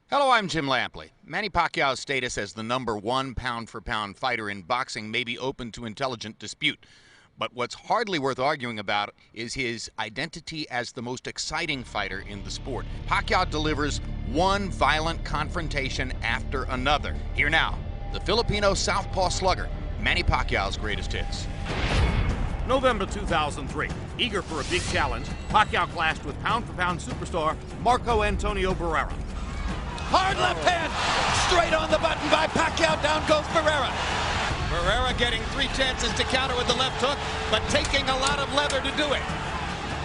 Hello, I'm Jim Lampley. Manny Pacquiao's status as the #1 pound-for-pound fighter in boxing may be open to intelligent dispute. But what's hardly worth arguing about is his identity as the most exciting fighter in the sport. Pacquiao delivers one violent confrontation after another. Here now, the Filipino southpaw slugger, Manny Pacquiao's greatest hits. November 2003. Eager for a big challenge, Pacquiao clashed with pound-for-pound superstar Marco Antonio Barrera. Hard left hand, straight on the button by Pacquiao, down goes Barrera. Barrera getting 3 chances to counter with the left hook, but taking a lot of leather to do it.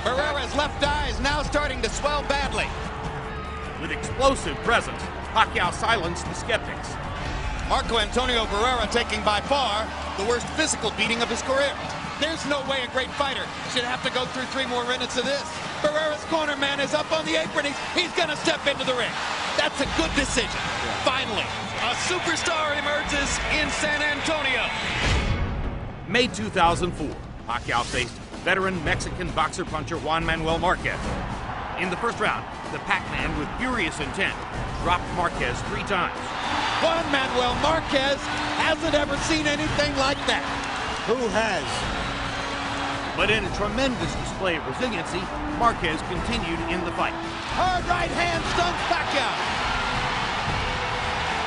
Barrera's left eye is now starting to swell badly. With explosive presence, Pacquiao silenced the skeptics. Marco Antonio Barrera taking by far the worst physical beating of his career. There's no way a great fighter should have to go through 3 more minutes of this. Barrera's corner man is up on the apron. He's going to step into the ring. That's a good decision. Finally, a superstar emerges in San Antonio. May 2004, Pacquiao faced veteran Mexican boxer-puncher Juan Manuel Marquez. In the first round, the pac-man with furious intent dropped Marquez 3 times. Juan Manuel Marquez hasn't ever seen anything like that. Who has? But in a tremendous display of resiliency, Marquez continued in the fight. Hard right hand stuns Pacquiao.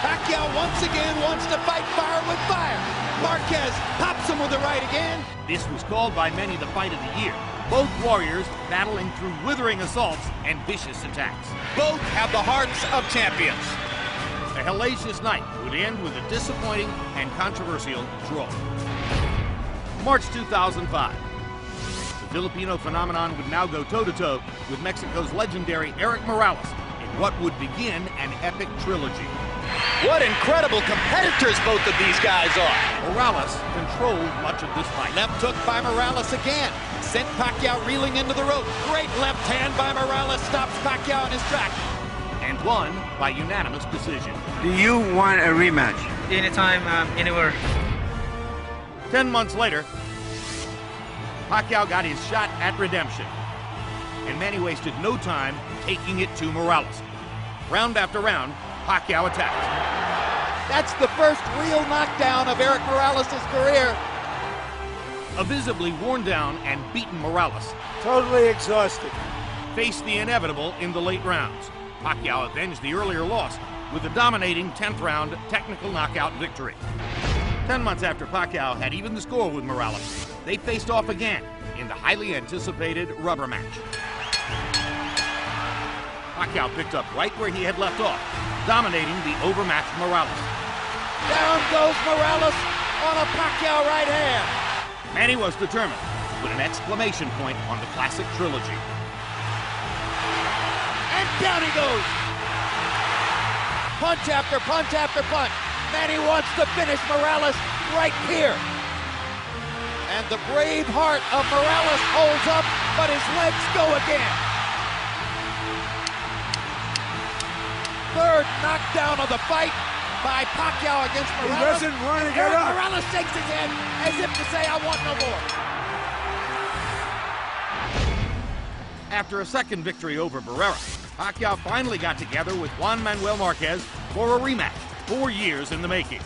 Pacquiao once again wants to fight fire with fire. Marquez pops him with the right again. This was called by many the fight of the year. Both warriors battling through withering assaults and vicious attacks. Both have the hearts of champions. A hellacious night would end with a disappointing and controversial draw. March 2005. The Filipino phenomenon would now go toe-to-toe with Mexico's legendary Erik Morales in what would begin an epic trilogy. What incredible competitors both of these guys are. Morales controlled much of this fight. Left hook by Morales again. Sent Pacquiao reeling into the rope. Great left hand by Morales stops Pacquiao in his track. And won by unanimous decision. Do you want a rematch? Anytime, anywhere. 10 months later, Pacquiao got his shot at redemption. And Manny wasted no time taking it to Morales. Round after round, Pacquiao attacked. That's the first real knockdown of Erik Morales' career. A visibly worn down and beaten Morales Totally exhausted. faced the inevitable in the late rounds. Pacquiao avenged the earlier loss with a dominating 10th round technical knockout victory. 10 months after Pacquiao had evened the score with Morales, they faced off again in the highly anticipated rubber match. Pacquiao picked up right where he had left off, dominating the overmatched Morales. Down goes Morales on a Pacquiao right hand. Manny was determined to put an exclamation point on the classic trilogy. And down he goes. Punch after punch after punch. Manny wants to finish Morales right here. And the brave heart of Morales holds up, but his legs go again. Third knockdown of the fight by Pacquiao against Morales. He doesn't want to get Erik up. Morales shakes his head as if to say, I want no more. After a second victory over Barrera, Pacquiao finally got together with Juan Manuel Marquez for a rematch, 4 years in the making.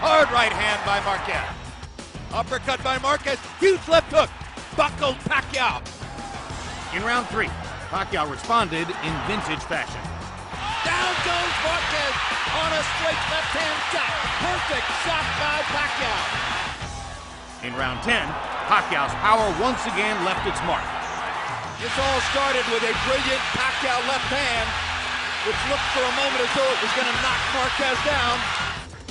Hard right hand by Marquez. Uppercut by Marquez. Huge left hook. Buckled Pacquiao. In round 3, Pacquiao responded in vintage fashion. Down goes Marquez on a straight left hand shot. Perfect shot by Pacquiao. In round 10, Pacquiao's power once again left its mark. This all started with a brilliant Pacquiao left hand, which looked for a moment as though it was going to knock Marquez down.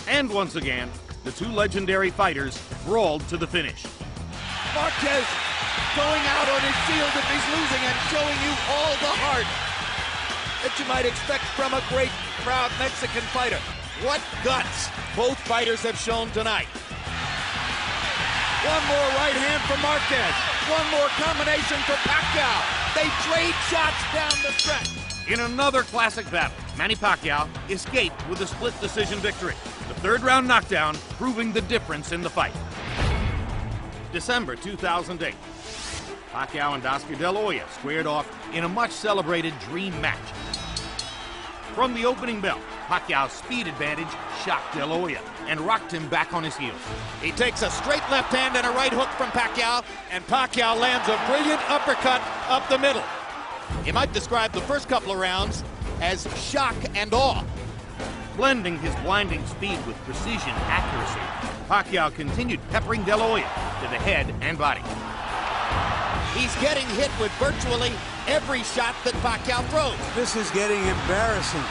And once again, the two legendary fighters brawled to the finish. Marquez going out on his shield if he's losing and showing you all the heart that you might expect from a great, proud Mexican fighter. What guts both fighters have shown tonight. One more right hand for Marquez. One more combination for Pacquiao. They trade shots down the stretch. In another classic battle, Manny Pacquiao escaped with a split decision victory. The third round knockdown proving the difference in the fight. December 2008. Pacquiao and Oscar De La Hoya squared off in a much celebrated dream match. From the opening bell, Pacquiao's speed advantage shocked De La Hoya and rocked him back on his heels. He takes a straight left hand and a right hook from Pacquiao, and Pacquiao lands a brilliant uppercut up the middle. You might describe the first couple of rounds as shock and awe. Blending his blinding speed with precision accuracy, Pacquiao continued peppering De La Hoya to the head and body. He's getting hit with virtually every shot that Pacquiao throws. This is getting embarrassing.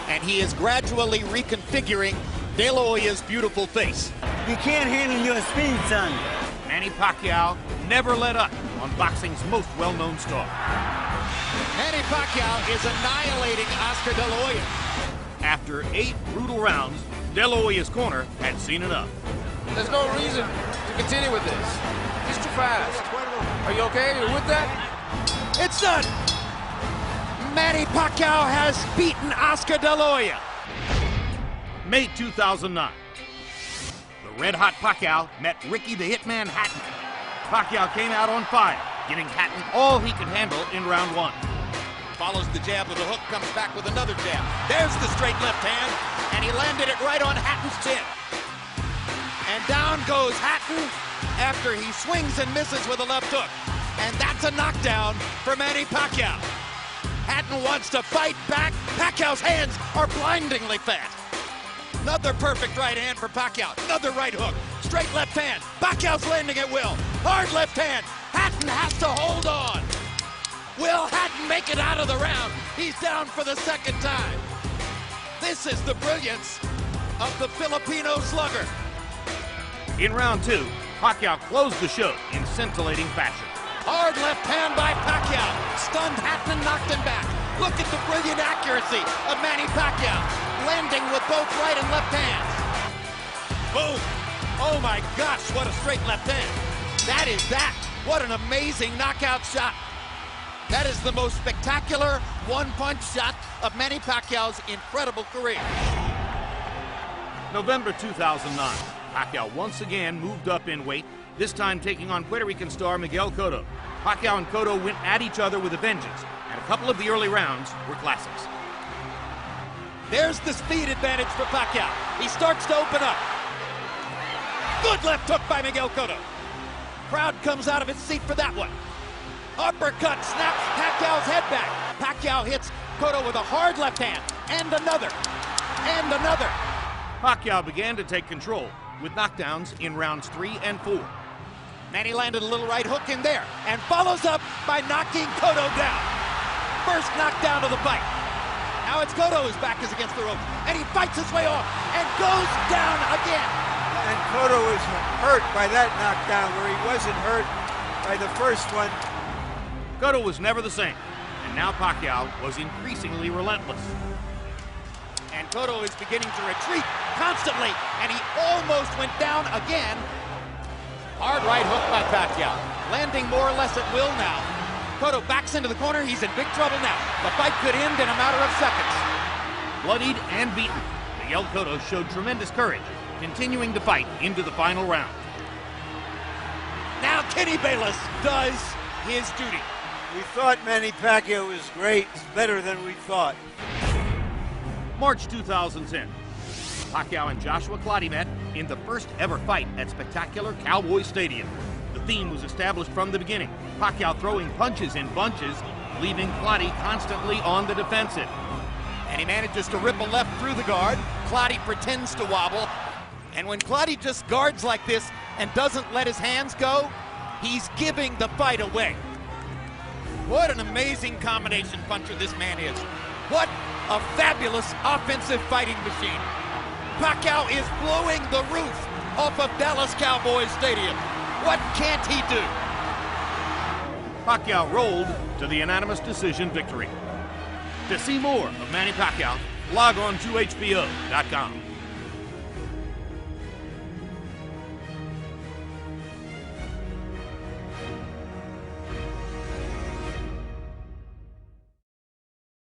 And he is gradually reconfiguring De La Hoya's beautiful face. You can't handle your speed, son. Manny Pacquiao never let up on boxing's most well-known star. Manny Pacquiao is annihilating Oscar De La Hoya. After 8 brutal rounds, De La Hoya's corner had seen enough. There's no reason to continue with this. He's too fast. Are you okay? Are you with that? It's done! Manny Pacquiao has beaten Oscar De La Hoya. May 2009. The red-hot Pacquiao met Ricky the Hitman Hatton. Pacquiao came out on fire, giving Hatton all he could handle in round 1. Follows the jab with a hook, comes back with another jab. There's the straight left hand, and he landed it right on Hatton's chin. And down goes Hatton after he swings and misses with a left hook. And that's a knockdown for Manny Pacquiao. Hatton wants to fight back. Pacquiao's hands are blindingly fast. Another perfect right hand for Pacquiao. Another right hook. Straight left hand. Pacquiao's landing at will. Hard left hand. Hatton has to hold on. Will Hatton make it out of the round? He's down for the second time. This is the brilliance of the Filipino slugger. In round 2, Pacquiao closed the show in scintillating fashion. Hard left hand by Pacquiao. Stunned Hatton and knocked him back. Look at the brilliant accuracy of Manny Pacquiao. Landing with both right and left hands. Boom. Oh my gosh, what a straight left hand. That is that. What an amazing knockout shot. That is the most spectacular one-punch shot of Manny Pacquiao's incredible career. November 2009, Pacquiao once again moved up in weight, this time taking on Puerto Rican star Miguel Cotto. Pacquiao and Cotto went at each other with a vengeance, and a couple of the early rounds were classics. There's the speed advantage for Pacquiao. He starts to open up. Good left hook by Miguel Cotto. Crowd comes out of its seat for that one. Uppercut snaps Pacquiao's head back. Pacquiao hits Cotto with a hard left hand, and another, and another. Pacquiao began to take control with knockdowns in rounds 3 and 4. Manny landed a little right hook in there, and follows up by knocking Cotto down. First knockdown of the fight. Now it's Cotto whose back is against the rope, and he fights his way off, and goes down again. And Cotto was hurt by that knockdown where he wasn't hurt by the first one. Cotto was never the same, and now Pacquiao was increasingly relentless. And Cotto is beginning to retreat constantly, and he almost went down again. Hard right hook by Pacquiao, landing more or less at will now. Cotto backs into the corner, he's in big trouble now. The fight could end in a matter of seconds. Bloodied and beaten, Miguel Cotto showed tremendous courage, continuing to fight into the final round. Now Kenny Bayless does his duty. We thought Manny Pacquiao was great. It's better than we thought. March 2010. Pacquiao and Joshua Clottey met in the first ever fight at spectacular Cowboy Stadium. The theme was established from the beginning. Pacquiao throwing punches in bunches, leaving Clottey constantly on the defensive. And he manages to rip a left through the guard. Clottey pretends to wobble. And when Clottey just guards like this and doesn't let his hands go, he's giving the fight away. What an amazing combination puncher this man is. What a fabulous offensive fighting machine. Pacquiao is blowing the roof off of Dallas Cowboys Stadium. What can't he do? Pacquiao rolled to the unanimous decision victory. To see more of Manny Pacquiao, log on to HBO.com.